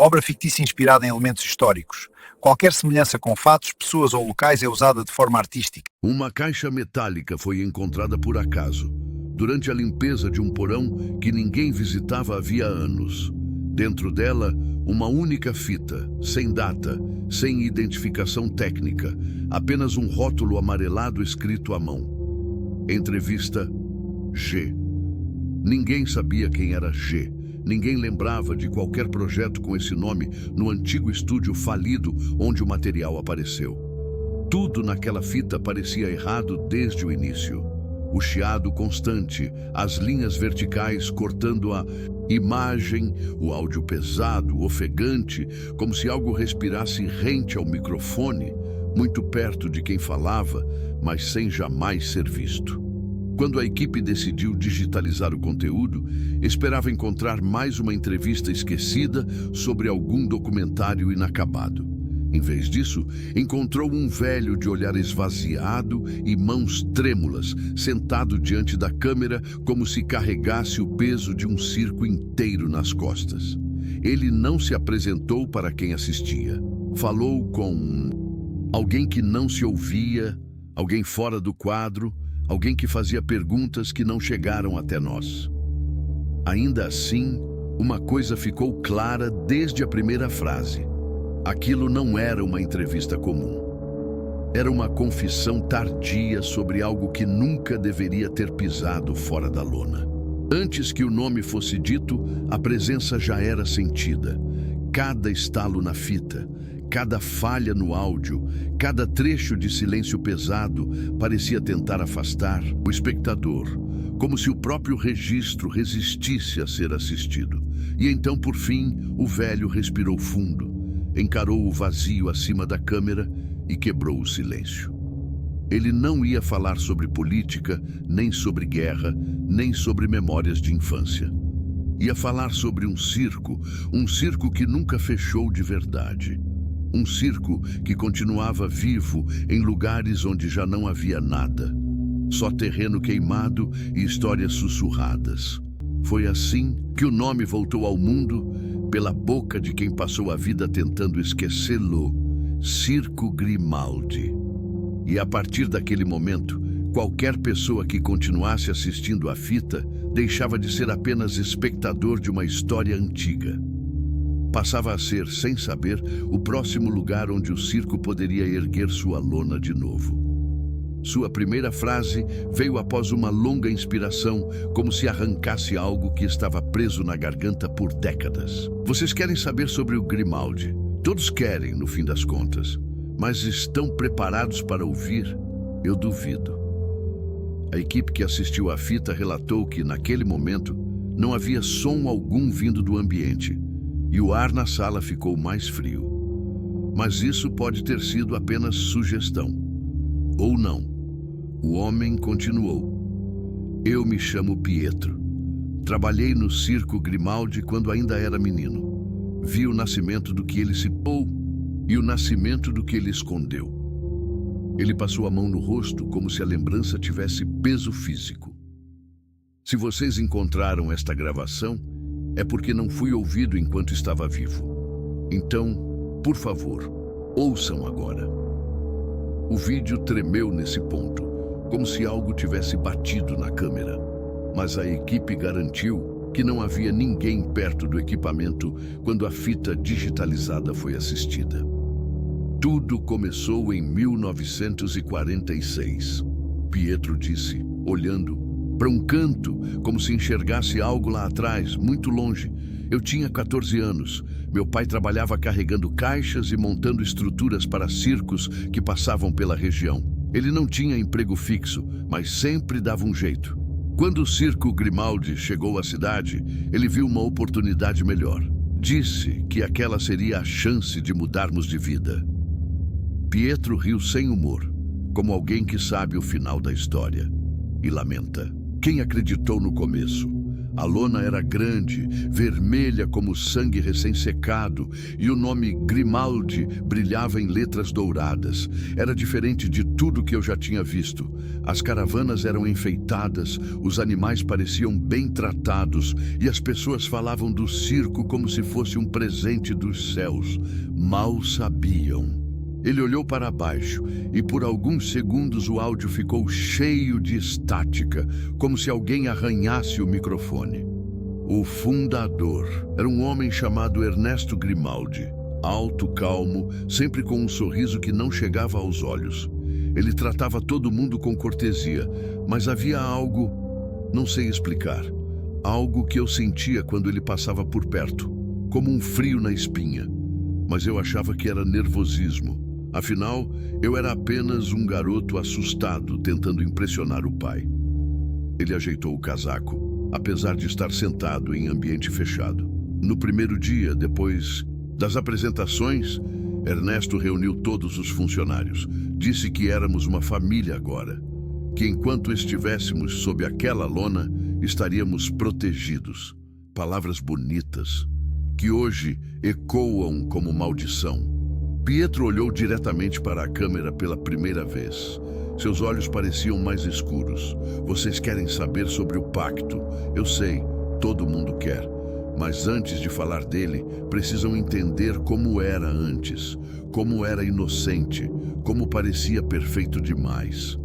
Obra fictícia inspirada em elementos históricos. Qualquer semelhança com fatos, pessoas ou locais é usada de forma artística. Uma caixa metálica foi encontrada por acaso, durante a limpeza de um porão que ninguém visitava havia anos. Dentro dela, uma única fita, sem data, sem identificação técnica, apenas um rótulo amarelado escrito à mão. Entrevista G. Ninguém sabia quem era G. Ninguém lembrava de qualquer projeto com esse nome no antigo estúdio falido onde o material apareceu. Tudo naquela fita parecia errado desde o início. O chiado constante, as linhas verticais cortando a imagem, o áudio pesado, ofegante, como se algo respirasse rente ao microfone, muito perto de quem falava, mas sem jamais ser visto. Quando a equipe decidiu digitalizar o conteúdo, esperava encontrar mais uma entrevista esquecida sobre algum documentário inacabado. Em vez disso, encontrou um velho de olhar esvaziado e mãos trêmulas, sentado diante da câmera como se carregasse o peso de um circo inteiro nas costas. Ele não se apresentou para quem assistia. Falou com alguém que não se ouvia, alguém fora do quadro, alguém que fazia perguntas que não chegaram até nós. Ainda assim, uma coisa ficou clara desde a primeira frase. Aquilo não era uma entrevista comum. Era uma confissão tardia sobre algo que nunca deveria ter pisado fora da lona. Antes que o nome fosse dito, a presença já era sentida. Cada estalo na fita, cada falha no áudio, cada trecho de silêncio pesado parecia tentar afastar o espectador, como se o próprio registro resistisse a ser assistido. E então, por fim, o velho respirou fundo, encarou o vazio acima da câmera e quebrou o silêncio. Ele não ia falar sobre política, nem sobre guerra, nem sobre memórias de infância. Ia falar sobre um circo que nunca fechou de verdade. Um circo que continuava vivo em lugares onde já não havia nada. Só terreno queimado e histórias sussurradas. Foi assim que o nome voltou ao mundo pela boca de quem passou a vida tentando esquecê-lo, Circo Grimaldi. E a partir daquele momento, qualquer pessoa que continuasse assistindo à fita deixava de ser apenas espectador de uma história antiga. Passava a ser, sem saber, o próximo lugar onde o circo poderia erguer sua lona de novo. Sua primeira frase veio após uma longa inspiração, como se arrancasse algo que estava preso na garganta por décadas. Vocês querem saber sobre o Grimaldi? Todos querem, no fim das contas. Mas estão preparados para ouvir? Eu duvido. A equipe que assistiu à fita relatou que, naquele momento, não havia som algum vindo do ambiente, e o ar na sala ficou mais frio. Mas isso pode ter sido apenas sugestão. Ou não. O homem continuou. Eu me chamo Pietro. Trabalhei no Circo Grimaldi quando ainda era menino. Vi o nascimento do que ele se pôs e o nascimento do que ele escondeu. Ele passou a mão no rosto como se a lembrança tivesse peso físico. Se vocês encontraram esta gravação, é porque não fui ouvido enquanto estava vivo. Então, por favor, ouçam agora. O vídeo tremeu nesse ponto, como se algo tivesse batido na câmera. Mas a equipe garantiu que não havia ninguém perto do equipamento quando a fita digitalizada foi assistida. Tudo começou em 1946. Pietro disse, olhando para um canto, como se enxergasse algo lá atrás, muito longe. Eu tinha 14 anos. Meu pai trabalhava carregando caixas e montando estruturas para circos que passavam pela região. Ele não tinha emprego fixo, mas sempre dava um jeito. Quando o Circo Grimaldi chegou à cidade, ele viu uma oportunidade melhor. Disse que aquela seria a chance de mudarmos de vida. Pietro riu sem humor, como alguém que sabe o final da história, e lamenta. Quem acreditou no começo? A lona era grande, vermelha como sangue recém-secado, e o nome Grimaldi brilhava em letras douradas. Era diferente de tudo que eu já tinha visto. As caravanas eram enfeitadas, os animais pareciam bem tratados, e as pessoas falavam do circo como se fosse um presente dos céus. Mal sabiam. Ele olhou para baixo e por alguns segundos o áudio ficou cheio de estática, como se alguém arranhasse o microfone. O fundador era um homem chamado Ernesto Grimaldi, alto, calmo, sempre com um sorriso que não chegava aos olhos. Ele tratava todo mundo com cortesia, mas havia algo, não sei explicar, algo que eu sentia quando ele passava por perto, como um frio na espinha. Mas eu achava que era nervosismo. Afinal, eu era apenas um garoto assustado tentando impressionar o pai. Ele ajeitou o casaco, apesar de estar sentado em ambiente fechado. No primeiro dia, depois das apresentações, Ernesto reuniu todos os funcionários. Disse que éramos uma família agora, que enquanto estivéssemos sob aquela lona, estaríamos protegidos. Palavras bonitas, que hoje ecoam como maldição. Pietro olhou diretamente para a câmera pela primeira vez. Seus olhos pareciam mais escuros. Vocês querem saber sobre o pacto? Eu sei, todo mundo quer. Mas antes de falar dele, precisam entender como era antes. Como era inocente. Como parecia perfeito demais.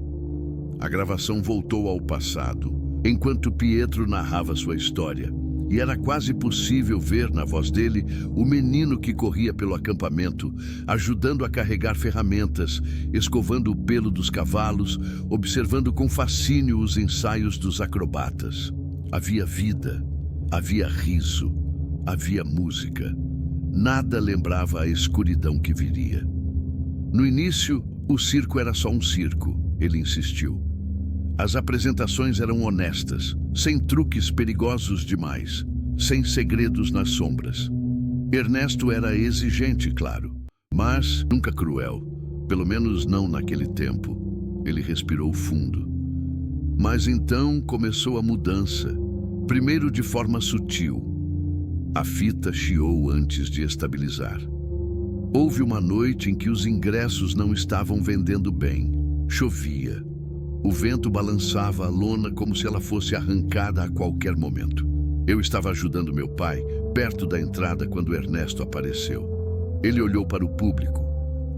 A gravação voltou ao passado, enquanto Pietro narrava sua história. E era quase possível ver na voz dele o menino que corria pelo acampamento, ajudando a carregar ferramentas, escovando o pelo dos cavalos, observando com fascínio os ensaios dos acrobatas. Havia vida, havia riso, havia música. Nada lembrava a escuridão que viria. No início, o circo era só um circo, ele insistiu. As apresentações eram honestas, sem truques perigosos demais, sem segredos nas sombras. Ernesto era exigente, claro, mas nunca cruel, pelo menos não naquele tempo. Ele respirou fundo. Mas então começou a mudança, primeiro de forma sutil. A fita chiou antes de estabilizar. Houve uma noite em que os ingressos não estavam vendendo bem. Chovia. O vento balançava a lona como se ela fosse arrancada a qualquer momento. Eu estava ajudando meu pai, perto da entrada, quando Ernesto apareceu. Ele olhou para o público,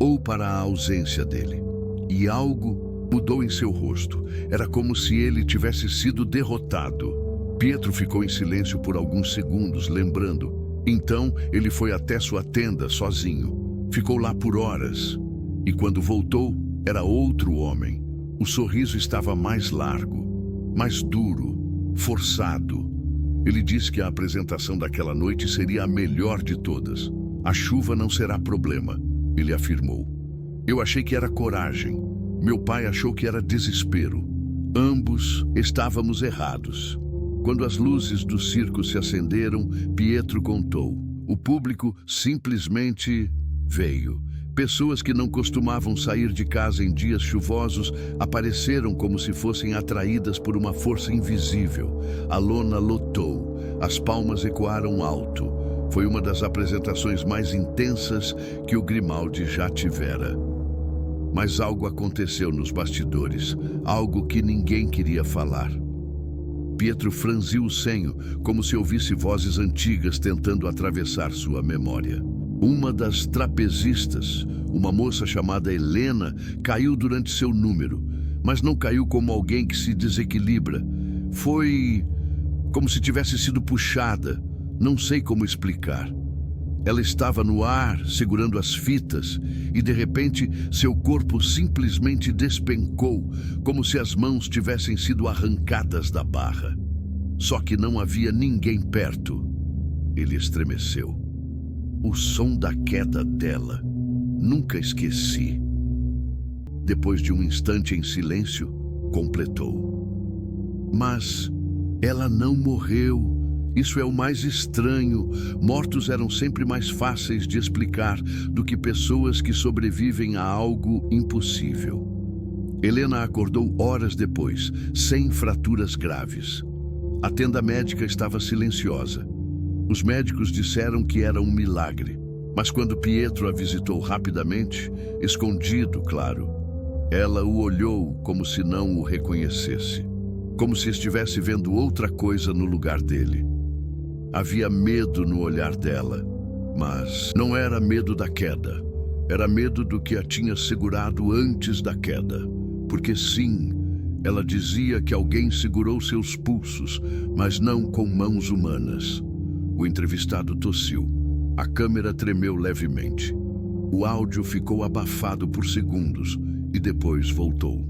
ou para a ausência dele, e algo mudou em seu rosto. Era como se ele tivesse sido derrotado. Pietro ficou em silêncio por alguns segundos, lembrando. Então, ele foi até sua tenda sozinho. Ficou lá por horas. E quando voltou, era outro homem. O sorriso estava mais largo, mais duro, forçado. Ele disse que a apresentação daquela noite seria a melhor de todas. A chuva não será problema, ele afirmou. Eu achei que era coragem. Meu pai achou que era desespero. Ambos estávamos errados. Quando as luzes do circo se acenderam, Pietro contou. O público simplesmente veio. Pessoas que não costumavam sair de casa em dias chuvosos apareceram como se fossem atraídas por uma força invisível. A lona lotou, as palmas ecoaram alto. Foi uma das apresentações mais intensas que o Grimaldi já tivera. Mas algo aconteceu nos bastidores, algo que ninguém queria falar. Pietro franziu o senho, como se ouvisse vozes antigas tentando atravessar sua memória. Uma das trapezistas, uma moça chamada Helena, caiu durante seu número, mas não caiu como alguém que se desequilibra. Foi como se tivesse sido puxada, não sei como explicar. Ela estava no ar, segurando as fitas, e de repente seu corpo simplesmente despencou, como se as mãos tivessem sido arrancadas da barra. Só que não havia ninguém perto. Ele estremeceu. O som da queda dela. Nunca esqueci. Depois de um instante em silêncio, completou. Mas ela não morreu. Isso é o mais estranho. Mortos eram sempre mais fáceis de explicar do que pessoas que sobrevivem a algo impossível. Helena acordou horas depois, sem fraturas graves. A tenda médica estava silenciosa. Os médicos disseram que era um milagre, mas quando Pietro a visitou rapidamente, escondido, claro, ela o olhou como se não o reconhecesse, como se estivesse vendo outra coisa no lugar dele. Havia medo no olhar dela, mas não era medo da queda, era medo do que a tinha segurado antes da queda, porque sim, ela dizia que alguém segurou seus pulsos, mas não com mãos humanas. O entrevistado tossiu. A câmera tremeu levemente. O áudio ficou abafado por segundos e depois voltou.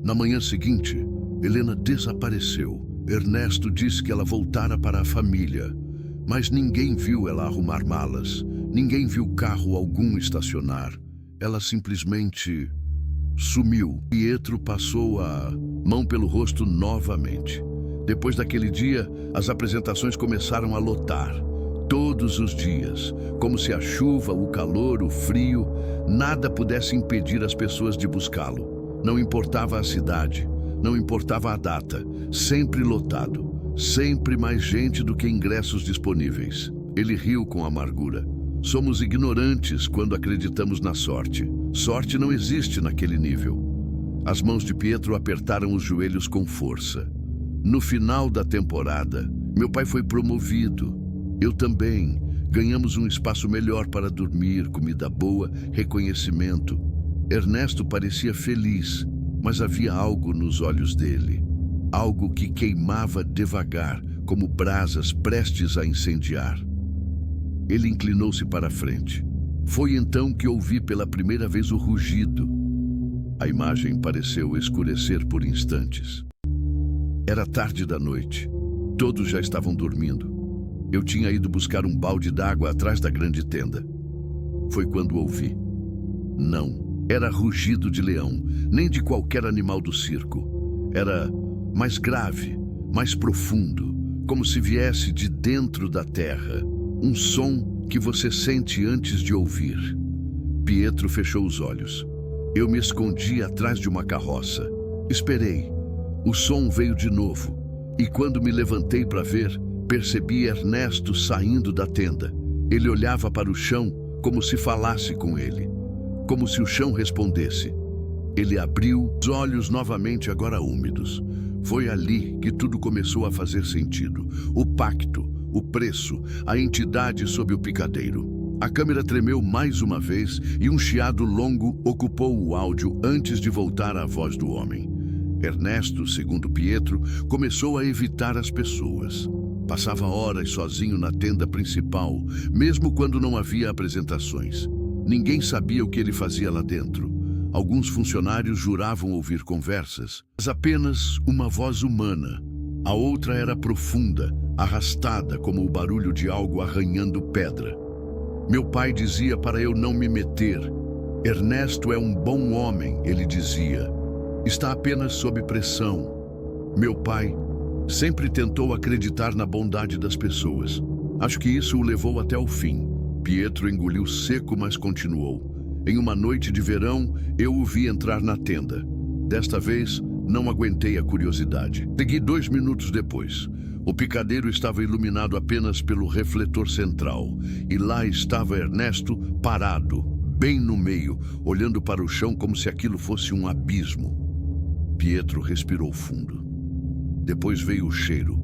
Na manhã seguinte, Helena desapareceu. Ernesto disse que ela voltara para a família, mas ninguém viu ela arrumar malas, ninguém viu carro algum estacionar. Ela simplesmente sumiu. Pietro passou a mão pelo rosto novamente. Depois daquele dia, as apresentações começaram a lotar. Todos os dias, como se a chuva, o calor, o frio, nada pudesse impedir as pessoas de buscá-lo. Não importava a cidade, não importava a data, sempre lotado, sempre mais gente do que ingressos disponíveis. Ele riu com amargura. Somos ignorantes quando acreditamos na sorte. Sorte não existe naquele nível. As mãos de Pietro apertaram os joelhos com força. No final da temporada, meu pai foi promovido. Eu também. Ganhamos um espaço melhor para dormir, comida boa, reconhecimento. Ernesto parecia feliz, mas havia algo nos olhos dele. Algo que queimava devagar, como brasas prestes a incendiar. Ele inclinou-se para a frente. Foi então que ouvi pela primeira vez o rugido. A imagem pareceu escurecer por instantes. Era tarde da noite. Todos já estavam dormindo. Eu tinha ido buscar um balde d'água atrás da grande tenda. Foi quando ouvi. Não, era rugido de leão, nem de qualquer animal do circo. Era mais grave, mais profundo, como se viesse de dentro da terra. Um som que você sente antes de ouvir. Pietro fechou os olhos. Eu me escondi atrás de uma carroça. Esperei. O som veio de novo. E quando me levantei para ver, percebi Ernesto saindo da tenda. Ele olhava para o chão como se falasse com ele. Como se o chão respondesse. Ele abriu os olhos novamente, agora úmidos. Foi ali que tudo começou a fazer sentido. O pacto, o preço, a entidade sob o picadeiro. A câmera tremeu mais uma vez e um chiado longo ocupou o áudio antes de voltar à voz do homem. Ernesto, segundo Pietro, começou a evitar as pessoas. Passava horas sozinho na tenda principal, mesmo quando não havia apresentações. Ninguém sabia o que ele fazia lá dentro. Alguns funcionários juravam ouvir conversas, mas apenas uma voz humana. A outra era profunda, arrastada como o barulho de algo arranhando pedra. Meu pai dizia para eu não me meter. Ernesto é um bom homem, ele dizia. Está apenas sob pressão. Meu pai sempre tentou acreditar na bondade das pessoas. Acho que isso o levou até o fim. Pietro engoliu seco, mas continuou. Em uma noite de verão, eu o vi entrar na tenda. Desta vez, não aguentei a curiosidade. Segui 2 minutos depois. O picadeiro estava iluminado apenas pelo refletor central. E lá estava Ernesto parado, bem no meio, olhando para o chão como se aquilo fosse um abismo. Pietro respirou fundo. Depois veio o cheiro.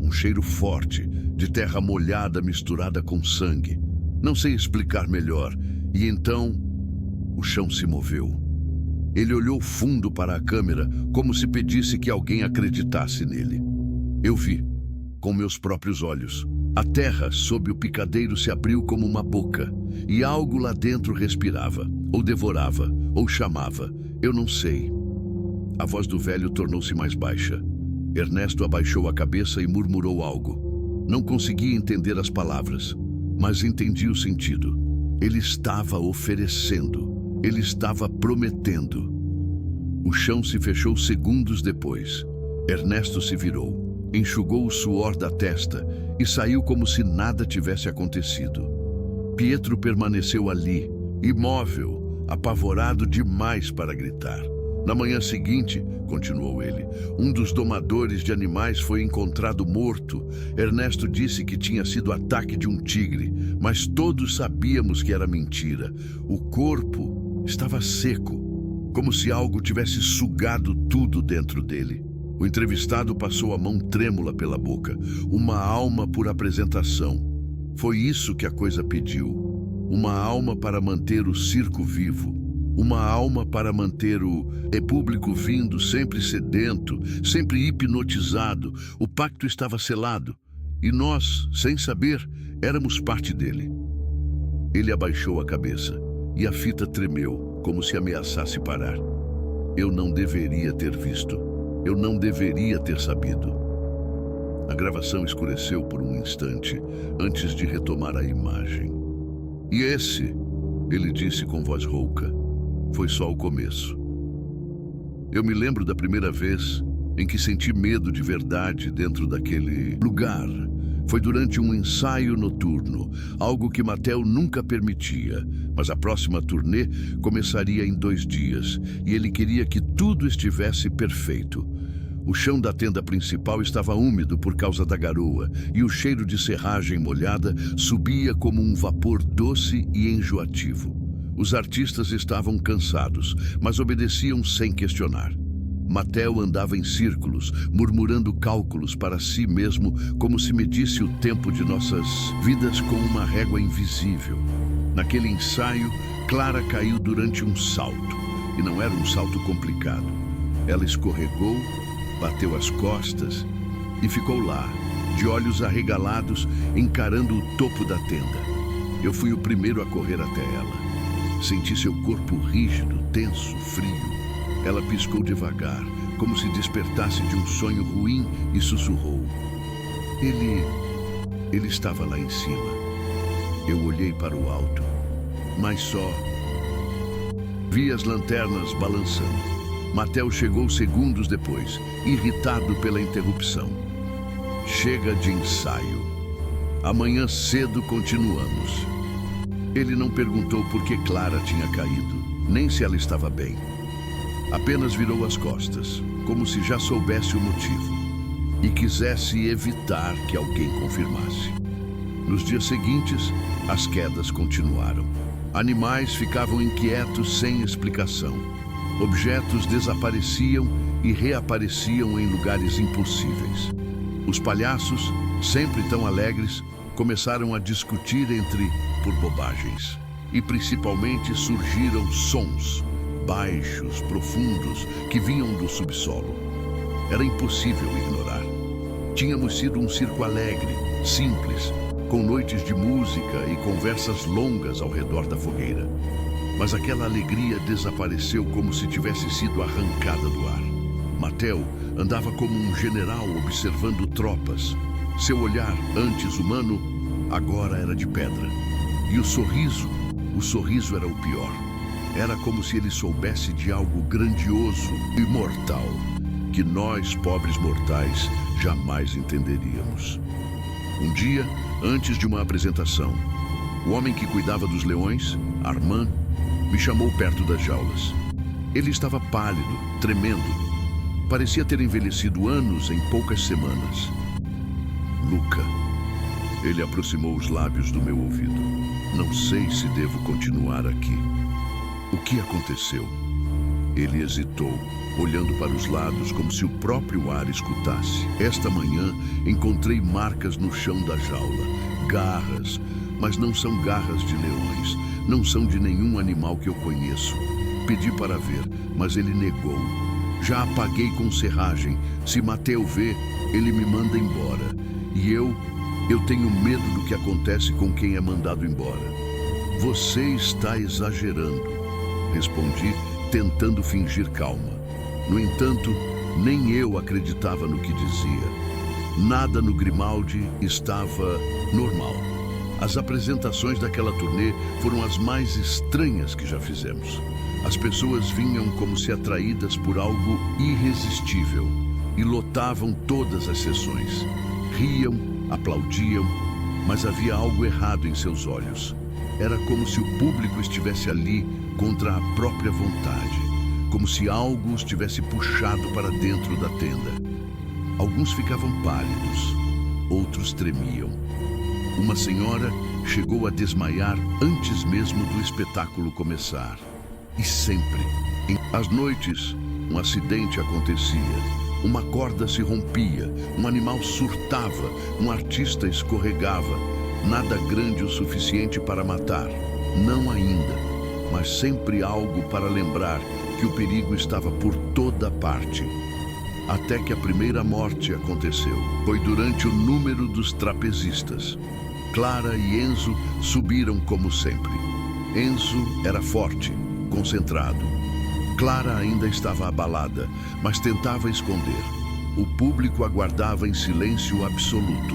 Um cheiro forte, de terra molhada misturada com sangue. Não sei explicar melhor. E então, o chão se moveu. Ele olhou fundo para a câmera, como se pedisse que alguém acreditasse nele. Eu vi, com meus próprios olhos. A terra sob o picadeiro se abriu como uma boca, e algo lá dentro respirava, ou devorava, ou chamava. Eu não sei. A voz do velho tornou-se mais baixa. Ernesto abaixou a cabeça e murmurou algo. Não conseguia entender as palavras, mas entendi o sentido. Ele estava oferecendo. Ele estava prometendo. O chão se fechou segundos depois. Ernesto se virou, enxugou o suor da testa e saiu como se nada tivesse acontecido. Pietro permaneceu ali, imóvel, apavorado demais para gritar. Na manhã seguinte, continuou ele, um dos domadores de animais foi encontrado morto. Ernesto disse que tinha sido ataque de um tigre, mas todos sabíamos que era mentira. O corpo estava seco, como se algo tivesse sugado tudo dentro dele. O entrevistado passou a mão trêmula pela boca. Uma alma por apresentação. Foi isso que a coisa pediu. Uma alma para manter o circo vivo. Uma alma para manter o público vindo, sempre sedento, sempre hipnotizado. O pacto estava selado. E nós, sem saber, éramos parte dele. Ele abaixou a cabeça e a fita tremeu, como se ameaçasse parar. Eu não deveria ter visto. Eu não deveria ter sabido. A gravação escureceu por um instante, antes de retomar a imagem. E esse, ele disse com voz rouca, foi só o começo. Eu me lembro da primeira vez em que senti medo de verdade dentro daquele lugar. Foi durante um ensaio noturno, algo que Mattel nunca permitia, mas a próxima turnê começaria em 2 dias, e ele queria que tudo estivesse perfeito. O chão da tenda principal estava úmido por causa da garoa, e o cheiro de serragem molhada subia como um vapor doce e enjoativo. Os artistas estavam cansados, mas obedeciam sem questionar. Mattel andava em círculos, murmurando cálculos para si mesmo, como se medisse o tempo de nossas vidas com uma régua invisível. Naquele ensaio, Clara caiu durante um salto, e não era um salto complicado. Ela escorregou, bateu as costas e ficou lá, de olhos arregalados, encarando o topo da tenda. Eu fui o primeiro a correr até ela. Senti seu corpo rígido, tenso, frio. Ela piscou devagar, como se despertasse de um sonho ruim e sussurrou. Ele estava lá em cima. Eu olhei para o alto, mas só vi as lanternas balançando. Mattel chegou segundos depois, irritado pela interrupção. Chega de ensaio. Amanhã cedo continuamos. Ele não perguntou por que Clara tinha caído, nem se ela estava bem. Apenas virou as costas, como se já soubesse o motivo, e quisesse evitar que alguém confirmasse. Nos dias seguintes, as quedas continuaram. Animais ficavam inquietos sem explicação. Objetos desapareciam e reapareciam em lugares impossíveis. Os palhaços, sempre tão alegres, começaram a discutir por bobagens. E principalmente surgiram sons, baixos, profundos, que vinham do subsolo. Era impossível ignorar. Tínhamos sido um circo alegre, simples, com noites de música e conversas longas ao redor da fogueira. Mas aquela alegria desapareceu como se tivesse sido arrancada do ar. Mattel andava como um general observando tropas. Seu olhar, antes humano, agora era de pedra. E o sorriso era o pior. Era como se ele soubesse de algo grandioso e mortal, que nós, pobres mortais, jamais entenderíamos. Um dia, antes de uma apresentação, o homem que cuidava dos leões, Armand, me chamou perto das jaulas. Ele estava pálido, tremendo. Parecia ter envelhecido anos em poucas semanas. Luca. Ele aproximou os lábios do meu ouvido. Não sei se devo continuar aqui. O que aconteceu? Ele hesitou, olhando para os lados como se o próprio ar escutasse. Esta manhã encontrei marcas no chão da jaula. Garras, mas não são garras de leões. Não são de nenhum animal que eu conheço. Pedi para ver, mas ele negou. Já apaguei com serragem. Se Mattel vê, ele me manda embora. E eu tenho medo do que acontece com quem é mandado embora. Você está exagerando, respondi, tentando fingir calma. No entanto, nem eu acreditava no que dizia. Nada no Grimaldi estava normal. As apresentações daquela turnê foram as mais estranhas que já fizemos. As pessoas vinham como se atraídas por algo irresistível e lotavam todas as sessões. Riam, aplaudiam, mas havia algo errado em seus olhos. Era como se o público estivesse ali contra a própria vontade. como se algo os tivesse puxado para dentro da tenda. Alguns ficavam pálidos, outros tremiam. Uma senhora chegou a desmaiar antes mesmo do espetáculo começar. E sempre, às noites, um acidente acontecia. Uma corda se rompia, um animal surtava, um artista escorregava. Nada grande o suficiente para matar, não ainda, mas sempre algo para lembrar que o perigo estava por toda parte. Até que a primeira morte aconteceu. Foi durante o número dos trapezistas. Clara e Enzo subiram como sempre. Enzo era forte, concentrado. Clara ainda estava abalada, mas tentava esconder. O público aguardava em silêncio absoluto.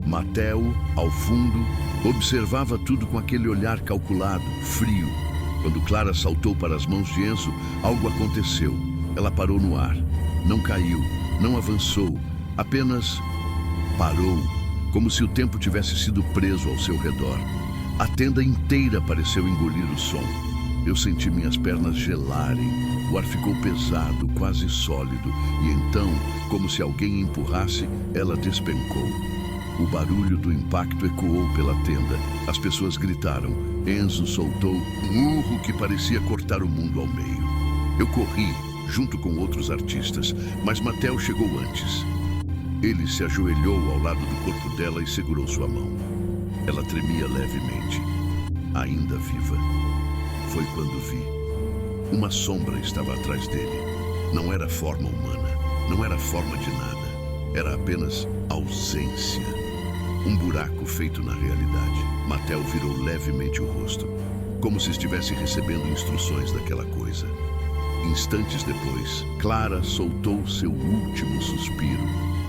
Mateo, ao fundo, observava tudo com aquele olhar calculado, frio. Quando Clara saltou para as mãos de Enzo, algo aconteceu. Ela parou no ar. Não caiu, não avançou, apenas parou, como se o tempo tivesse sido preso ao seu redor. A tenda inteira pareceu engolir o som. Eu senti minhas pernas gelarem. O ar ficou pesado, quase sólido, e então, como se alguém empurrasse, ela despencou. O barulho do impacto ecoou pela tenda. As pessoas gritaram. Enzo soltou um urro que parecia cortar o mundo ao meio. Eu corri, junto com outros artistas, mas Mateo chegou antes. Ele se ajoelhou ao lado do corpo dela e segurou sua mão. Ela tremia levemente, ainda viva. Foi quando vi. Uma sombra estava atrás dele. Não era forma humana, não era forma de nada. Era apenas ausência. Um buraco feito na realidade. Mateo virou levemente o rosto, como se estivesse recebendo instruções daquela coisa. Instantes depois, Clara soltou seu último suspiro.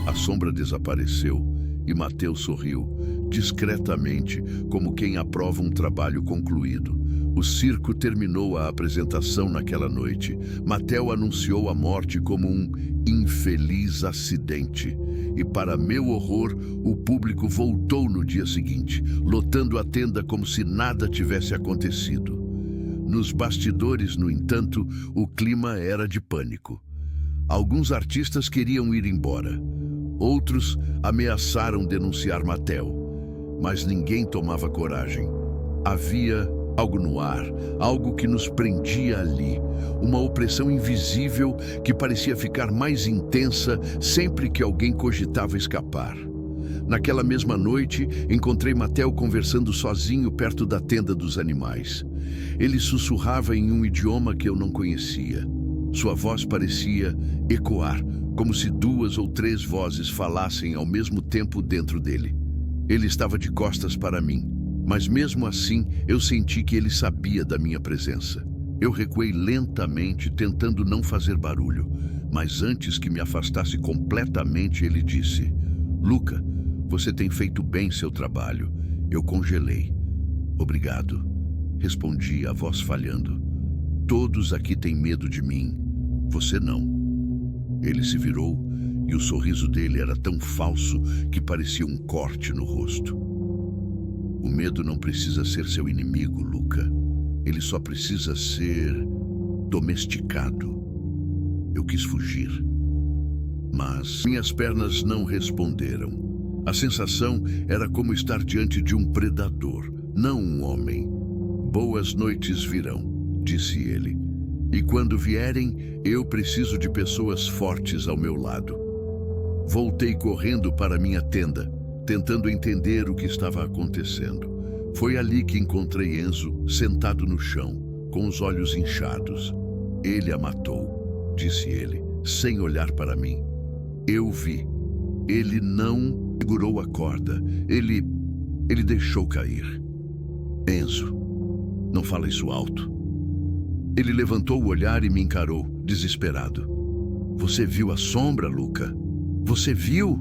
A sombra desapareceu e Mateo sorriu, discretamente, como quem aprova um trabalho concluído. O circo terminou a apresentação naquela noite. Mateo anunciou a morte como um infeliz acidente. E, para meu horror, o público voltou no dia seguinte, lotando a tenda como se nada tivesse acontecido. Nos bastidores, no entanto, o clima era de pânico. Alguns artistas queriam ir embora. Outros ameaçaram denunciar Mateo. Mas ninguém tomava coragem. Havia algo no ar, algo que nos prendia ali, uma opressão invisível que parecia ficar mais intensa sempre que alguém cogitava escapar. Naquela mesma noite, encontrei Mateo conversando sozinho perto da tenda dos animais. Ele sussurrava em um idioma que eu não conhecia. Sua voz parecia ecoar, como se 2 ou 3 vozes falassem ao mesmo tempo dentro dele. Ele estava de costas para mim. Mas mesmo assim, eu senti que ele sabia da minha presença. Eu recuei lentamente, tentando não fazer barulho. Mas antes que me afastasse completamente, ele disse: "Luca, você tem feito bem seu trabalho." Eu congelei. "Obrigado", respondi, a voz falhando. "Todos aqui têm medo de mim. Você não." Ele se virou e o sorriso dele era tão falso que parecia um corte no rosto. "O medo não precisa ser seu inimigo, Luca. Ele só precisa ser domesticado." Eu quis fugir, mas minhas pernas não responderam. A sensação era como estar diante de um predador, não um homem. "Boas noites virão", disse ele. "E quando vierem, eu preciso de pessoas fortes ao meu lado." Voltei correndo para minha tenda, tentando entender o que estava acontecendo. Foi ali que encontrei Enzo, sentado no chão, com os olhos inchados. "Ele a matou", disse ele, sem olhar para mim. Eu vi. Ele não segurou a corda. Ele deixou cair. "Enzo, não fala isso alto." Ele levantou o olhar e me encarou, desesperado. "Você viu a sombra, Luca? Você viu?"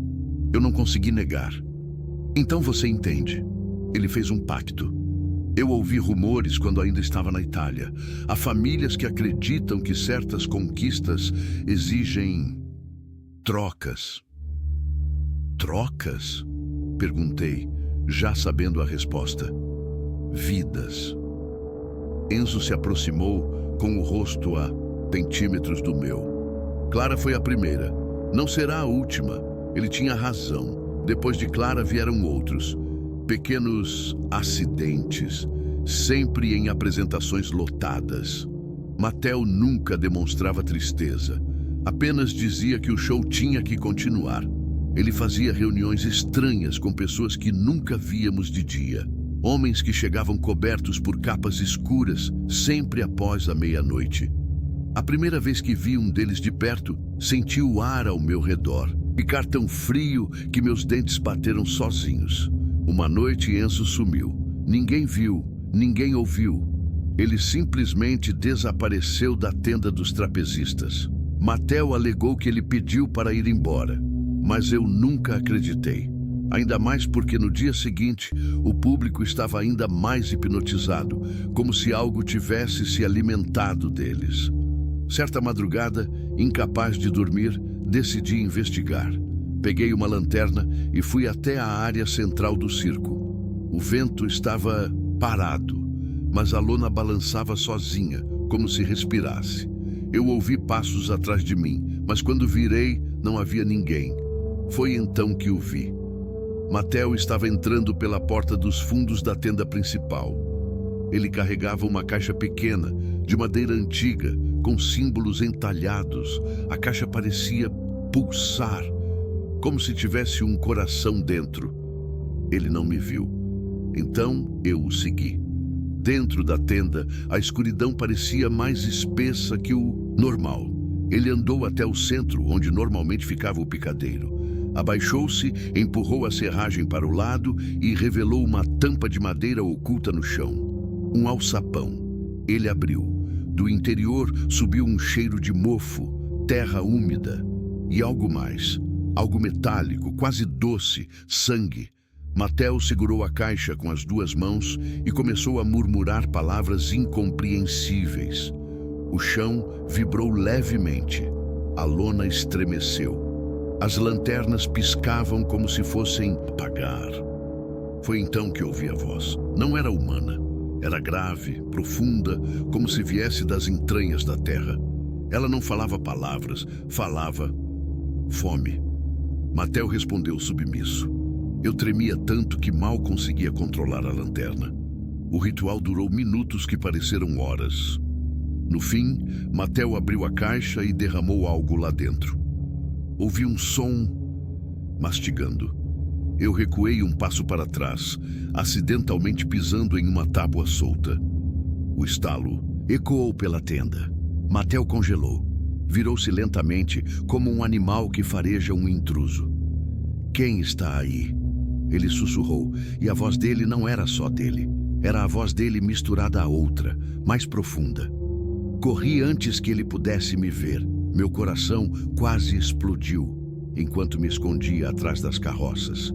Eu não consegui negar. "Então você entende." Ele fez um pacto. Eu ouvi rumores quando ainda estava na Itália. Há famílias que acreditam que certas conquistas exigem trocas. "Trocas?" perguntei, já sabendo a resposta. "Vidas." Enzo se aproximou com o rosto a centímetros do meu. Clara foi a primeira. Não será a última. Ele tinha razão. Depois de Clara vieram outros. Pequenos acidentes, sempre em apresentações lotadas. Mattel nunca demonstrava tristeza. Apenas dizia que o show tinha que continuar. Ele fazia reuniões estranhas com pessoas que nunca víamos de dia. Homens que chegavam cobertos por capas escuras, sempre após a meia-noite. A primeira vez que vi um deles de perto, senti o ar ao meu redor. Ficar tão frio que meus dentes bateram sozinhos. Uma noite Enzo sumiu. Ninguém viu, ninguém ouviu. Ele simplesmente desapareceu da tenda dos trapezistas. Mattel alegou que ele pediu para ir embora, mas eu nunca acreditei. Ainda mais porque no dia seguinte, o público estava ainda mais hipnotizado, como se algo tivesse se alimentado deles. Certa madrugada, incapaz de dormir, decidi investigar. Peguei uma lanterna e fui até a área central do circo. O vento estava parado, mas a lona balançava sozinha, como se respirasse. Eu ouvi passos atrás de mim, mas quando virei, não havia ninguém. Foi então que o vi. Mattel estava entrando pela porta dos fundos da tenda principal. Ele carregava uma caixa pequena, de madeira antiga, com símbolos entalhados. A caixa parecia pulsar, como se tivesse um coração dentro. Ele não me viu. Então eu o segui. Dentro da tenda, a escuridão parecia mais espessa que o normal. Ele andou até o centro, onde normalmente ficava o picadeiro. Abaixou-se, empurrou a serragem para o lado e revelou uma tampa de madeira oculta no chão. Um alçapão. Ele abriu. Do interior subiu um cheiro de mofo, terra úmida e algo mais. Algo metálico, quase doce, sangue. Mattel segurou a caixa com as duas mãos e começou a murmurar palavras incompreensíveis. O chão vibrou levemente. A lona estremeceu. As lanternas piscavam como se fossem apagar. Foi então que ouvi a voz. Não era humana. Era grave, profunda, como se viesse das entranhas da terra. Ela não falava palavras, falava fome. Mattel respondeu submisso. Eu tremia tanto que mal conseguia controlar a lanterna. O ritual durou minutos que pareceram horas. No fim, Mattel abriu a caixa e derramou algo lá dentro. Ouvi um som mastigando. Eu recuei um passo para trás, acidentalmente pisando em uma tábua solta. O estalo ecoou pela tenda. Mattel congelou. Virou-se lentamente, como um animal que fareja um intruso. Quem está aí? Ele sussurrou, e a voz dele não era só dele. Era a voz dele misturada a outra, mais profunda. Corri antes que ele pudesse me ver. Meu coração quase explodiu, enquanto me escondia atrás das carroças.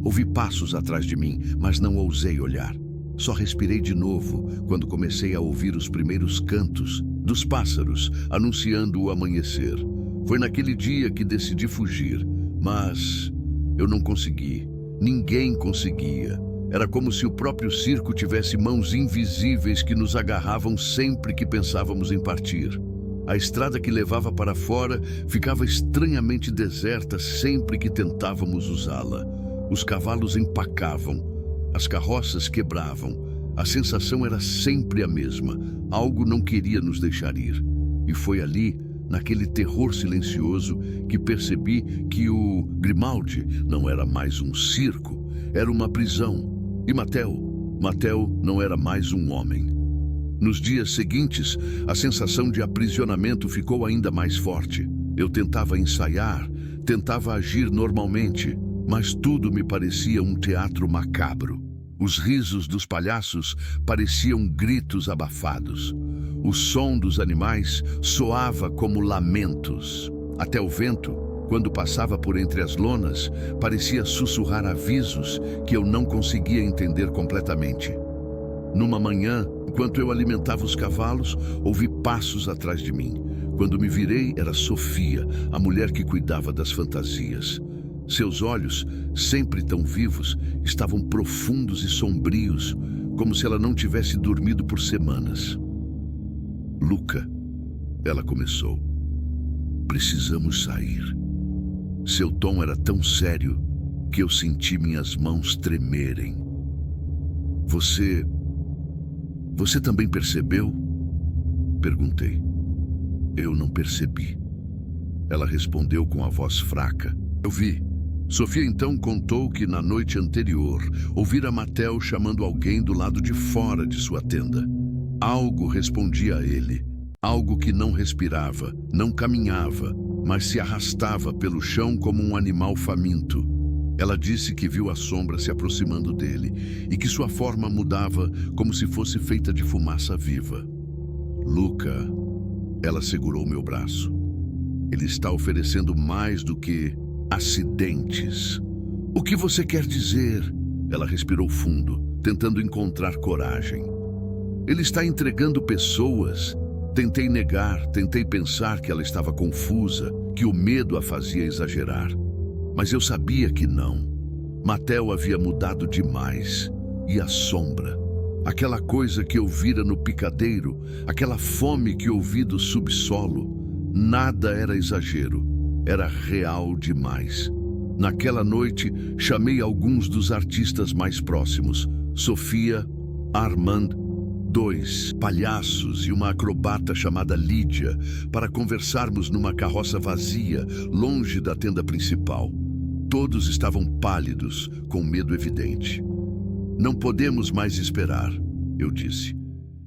Ouvi passos atrás de mim, mas não ousei olhar. Só respirei de novo quando comecei a ouvir os primeiros cantos dos pássaros anunciando o amanhecer. Foi naquele dia que decidi fugir, mas eu não consegui. Ninguém conseguia. Era como se o próprio circo tivesse mãos invisíveis que nos agarravam sempre que pensávamos em partir. A estrada que levava para fora ficava estranhamente deserta sempre que tentávamos usá-la. Os cavalos empacavam, as carroças quebravam. A sensação era sempre a mesma. Algo não queria nos deixar ir. E foi ali, naquele terror silencioso, que percebi que o Grimaldi não era mais um circo, era uma prisão. E Mattel não era mais um homem. Nos dias seguintes, a sensação de aprisionamento ficou ainda mais forte. Eu tentava ensaiar, tentava agir normalmente, mas tudo me parecia um teatro macabro. Os risos dos palhaços pareciam gritos abafados. O som dos animais soava como lamentos. Até o vento, quando passava por entre as lonas, parecia sussurrar avisos que eu não conseguia entender completamente. Numa manhã, enquanto eu alimentava os cavalos, ouvi passos atrás de mim. Quando me virei, era Sofia, a mulher que cuidava das fantasias. Seus olhos, sempre tão vivos, estavam profundos e sombrios, como se ela não tivesse dormido por semanas. Luca. Ela começou. Precisamos sair. Seu tom era tão sério que eu senti minhas mãos tremerem. Você também percebeu? Perguntei. Eu não percebi. Ela respondeu com a voz fraca. Eu vi. Sofia então contou que na noite anterior ouvira Matteo chamando alguém do lado de fora de sua tenda. Algo respondia a ele. Algo que não respirava, não caminhava, mas se arrastava pelo chão como um animal faminto. Ela disse que viu a sombra se aproximando dele e que sua forma mudava como se fosse feita de fumaça viva. Luca, ela segurou meu braço. Ele está oferecendo mais do que acidentes. O que você quer dizer? Ela respirou fundo, tentando encontrar coragem. Ele está entregando pessoas. Tentei negar, tentei pensar que ela estava confusa, que o medo a fazia exagerar. Mas eu sabia que não. Matteo havia mudado demais. E a sombra, aquela coisa que eu vira no picadeiro, aquela fome que eu vi do subsolo, nada era exagero, era real demais. Naquela noite, chamei alguns dos artistas mais próximos, Sofia, Armand, 2 palhaços e uma acrobata chamada Lídia, para conversarmos numa carroça vazia, longe da tenda principal. Todos estavam pálidos, com medo evidente. Não podemos mais esperar, eu disse.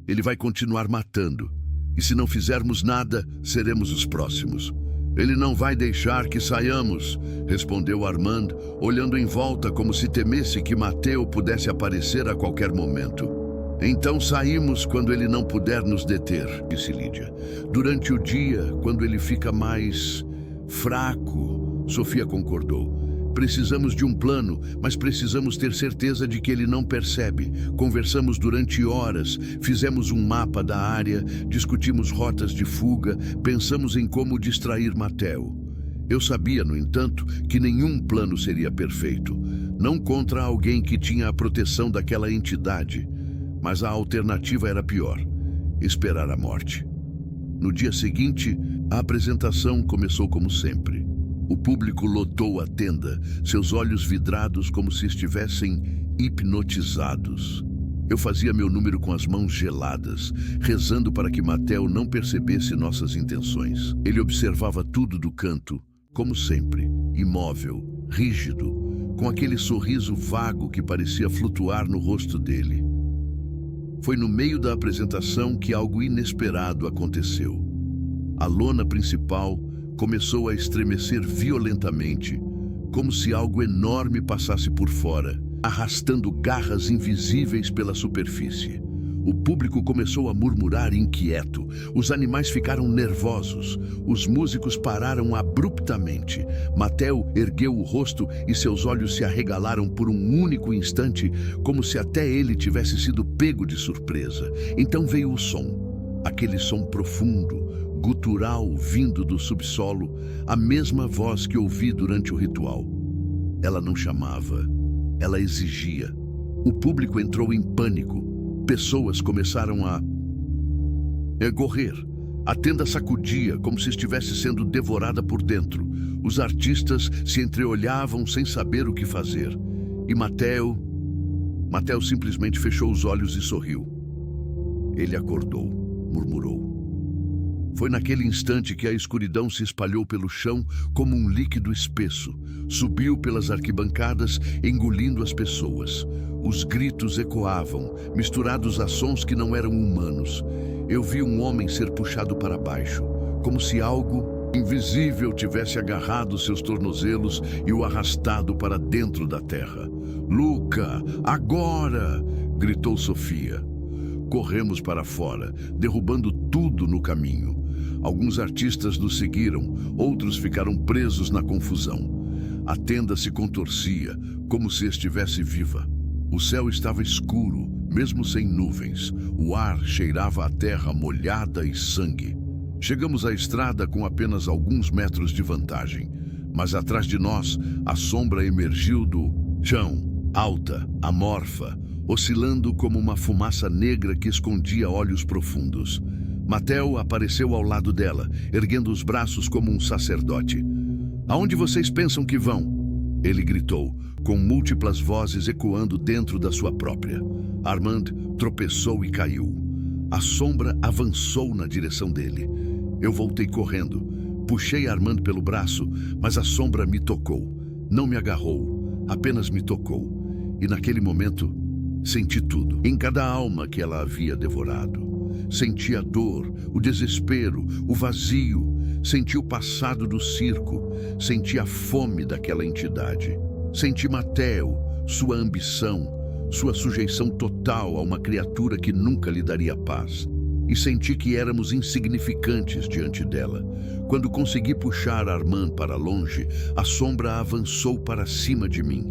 Ele vai continuar matando, e se não fizermos nada, seremos os próximos. Ele não vai deixar que saiamos, respondeu Armand, olhando em volta como se temesse que Matteo pudesse aparecer a qualquer momento. Então saímos quando ele não puder nos deter, disse Lídia. Durante o dia, quando ele fica mais fraco, Sofia concordou. Precisamos de um plano, mas precisamos ter certeza de que ele não percebe. Conversamos durante horas, fizemos um mapa da área, discutimos rotas de fuga, pensamos em como distrair Matteo. Eu sabia, no entanto, que nenhum plano seria perfeito. Não contra alguém que tinha a proteção daquela entidade. Mas a alternativa era pior: esperar a morte. No dia seguinte, a apresentação começou como sempre. O público lotou a tenda, seus olhos vidrados como se estivessem hipnotizados. Eu fazia meu número com as mãos geladas, rezando para que Matteo não percebesse nossas intenções. Ele observava tudo do canto, como sempre, imóvel, rígido, com aquele sorriso vago que parecia flutuar no rosto dele. Foi no meio da apresentação que algo inesperado aconteceu. A lona principal começou a estremecer violentamente, como se algo enorme passasse por fora, arrastando garras invisíveis pela superfície. O público começou a murmurar inquieto, os animais ficaram nervosos, os músicos pararam abruptamente. Matteo ergueu o rosto e seus olhos se arregalaram por um único instante, como se até ele tivesse sido pego de surpresa. Então veio o som, aquele som profundo, gutural vindo do subsolo, a mesma voz que ouvi durante o ritual. Ela não chamava, ela exigia. O público entrou em pânico. Pessoas começaram a correr. A tenda sacudia como se estivesse sendo devorada por dentro. Os artistas se entreolhavam sem saber o que fazer. E Matteo simplesmente fechou os olhos e sorriu. Ele acordou, murmurou. Foi naquele instante que a escuridão se espalhou pelo chão como um líquido espesso. Subiu pelas arquibancadas, engolindo as pessoas. Os gritos ecoavam, misturados a sons que não eram humanos. Eu vi um homem ser puxado para baixo, como se algo invisível tivesse agarrado seus tornozelos e o arrastado para dentro da terra. "Luca, agora!" gritou Sofia. Corremos para fora, derrubando tudo no caminho. Alguns artistas nos seguiram, outros ficaram presos na confusão. A tenda se contorcia, como se estivesse viva. O céu estava escuro, mesmo sem nuvens. O ar cheirava a terra molhada e sangue. Chegamos à estrada com apenas alguns metros de vantagem, mas atrás de nós, a sombra emergiu do chão, alta, amorfa, oscilando como uma fumaça negra que escondia olhos profundos. Mateo apareceu ao lado dela, erguendo os braços como um sacerdote. "Aonde vocês pensam que vão?" Ele gritou, com múltiplas vozes ecoando dentro da sua própria. Armand tropeçou e caiu. A sombra avançou na direção dele. Eu voltei correndo. Puxei Armand pelo braço, mas a sombra me tocou. Não me agarrou, apenas me tocou. E naquele momento, senti tudo, em cada alma que ela havia devorado. Senti a dor, o desespero, o vazio. Senti o passado do circo. Senti a fome daquela entidade. Senti Mateo, sua ambição, sua sujeição total a uma criatura que nunca lhe daria paz. E senti que éramos insignificantes diante dela. Quando consegui puxar Armand para longe, a sombra avançou para cima de mim.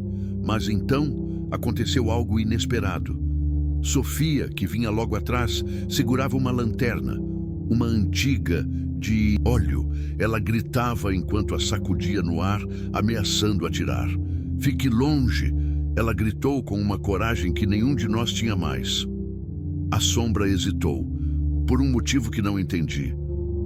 Mas então aconteceu algo inesperado. Sofia, que vinha logo atrás, segurava uma lanterna, uma antiga de óleo. Ela gritava enquanto a sacudia no ar, ameaçando atirar. "Fique longe!" Ela gritou com uma coragem que nenhum de nós tinha mais. A sombra hesitou, por um motivo que não entendi.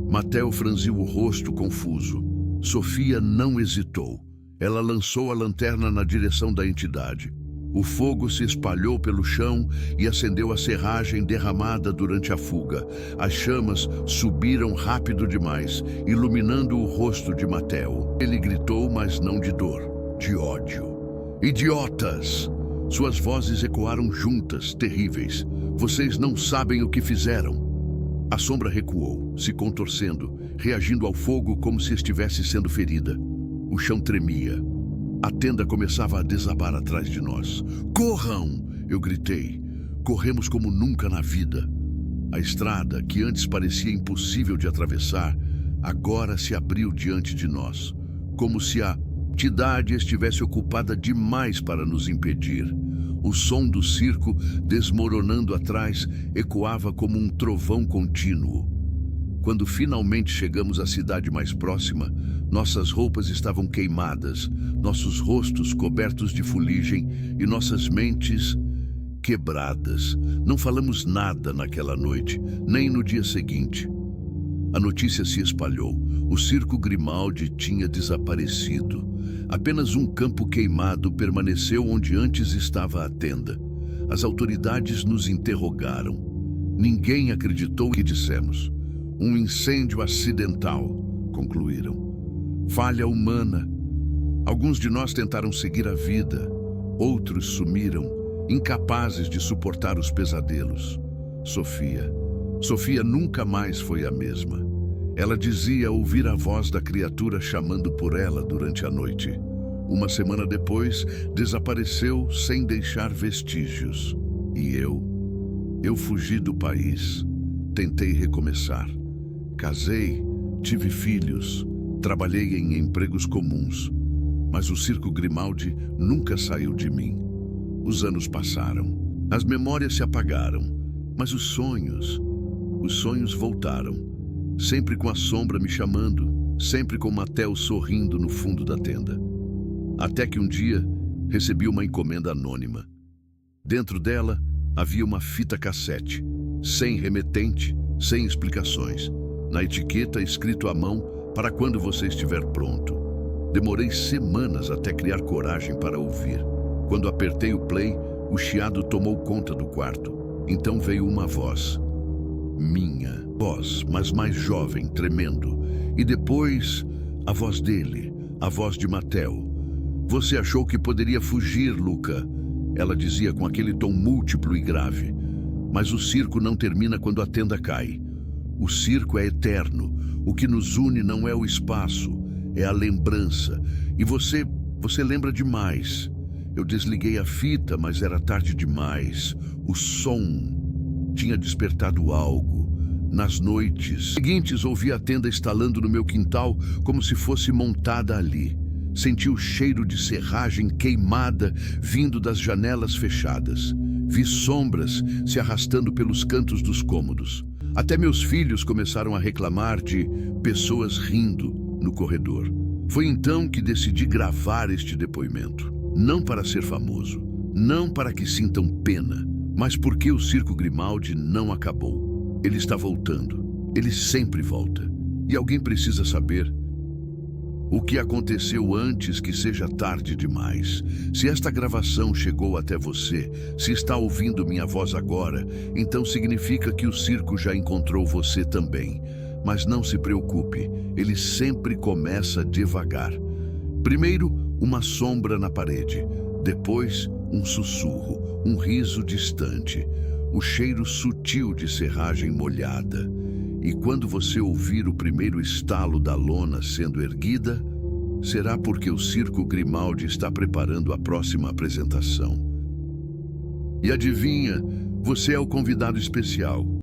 Mateo franziu o rosto confuso. Sofia não hesitou. Ela lançou a lanterna na direção da entidade. O fogo se espalhou pelo chão e acendeu a serragem derramada durante a fuga. As chamas subiram rápido demais, iluminando o rosto de Mateo. Ele gritou, mas não de dor, de ódio. "Idiotas!" Suas vozes ecoaram juntas, terríveis. "Vocês não sabem o que fizeram." A sombra recuou, se contorcendo, reagindo ao fogo como se estivesse sendo ferida. O chão tremia. A tenda começava a desabar atrás de nós. "Corram!" eu gritei. Corremos como nunca na vida. A estrada, que antes parecia impossível de atravessar, agora se abriu diante de nós, como se a entidade estivesse ocupada demais para nos impedir. O som do circo, desmoronando atrás, ecoava como um trovão contínuo. Quando finalmente chegamos à cidade mais próxima, nossas roupas estavam queimadas, nossos rostos cobertos de fuligem e nossas mentes quebradas. Não falamos nada naquela noite, nem no dia seguinte. A notícia se espalhou. O circo Grimaldi tinha desaparecido. Apenas um campo queimado permaneceu onde antes estava a tenda. As autoridades nos interrogaram. Ninguém acreditou no que dissemos. Um incêndio acidental, concluíram. Falha humana. Alguns de nós tentaram seguir a vida. Outros sumiram, incapazes de suportar os pesadelos. Sofia nunca mais foi a mesma. Ela dizia ouvir a voz da criatura chamando por ela durante a noite. Uma semana depois, desapareceu sem deixar vestígios. E eu fugi do país. Tentei recomeçar. Casei, tive filhos, trabalhei em empregos comuns. Mas o circo Grimaldi nunca saiu de mim. Os anos passaram. As memórias se apagaram. Mas os sonhos voltaram. Sempre com a sombra me chamando, sempre com Mateo sorrindo no fundo da tenda. Até que um dia, recebi uma encomenda anônima. Dentro dela, havia uma fita cassete, sem remetente, sem explicações. Na etiqueta, escrito à mão, para quando você estiver pronto. Demorei semanas até criar coragem para ouvir. Quando apertei o play, o chiado tomou conta do quarto. Então veio uma voz. Minha voz, mas mais jovem, tremendo. E depois, a voz dele, a voz de Mateo. Você achou que poderia fugir, Luca? Ela dizia com aquele tom múltiplo e grave. Mas o circo não termina quando a tenda cai. O circo é eterno. O que nos une não é o espaço, é a lembrança. E você lembra demais. Eu desliguei a fita, mas era tarde demais. O som tinha despertado algo. Nas noites seguintes, ouvi a tenda estalando no meu quintal como se fosse montada ali. Senti o cheiro de serragem queimada vindo das janelas fechadas. Vi sombras se arrastando pelos cantos dos cômodos. Até meus filhos começaram a reclamar de pessoas rindo no corredor. Foi então que decidi gravar este depoimento. Não para ser famoso, não para que sintam pena, mas porque o circo Grimaldi não acabou. Ele está voltando. Ele sempre volta. E alguém precisa saber o que aconteceu antes que seja tarde demais. Se esta gravação chegou até você, se está ouvindo minha voz agora, então significa que o circo já encontrou você também. Mas não se preocupe, ele sempre começa devagar. Primeiro, uma sombra na parede. Depois, um sussurro, um riso distante, o cheiro sutil de serragem molhada. E quando você ouvir o primeiro estalo da lona sendo erguida, será porque o Circo Grimaldi está preparando a próxima apresentação. E adivinha, você é o convidado especial.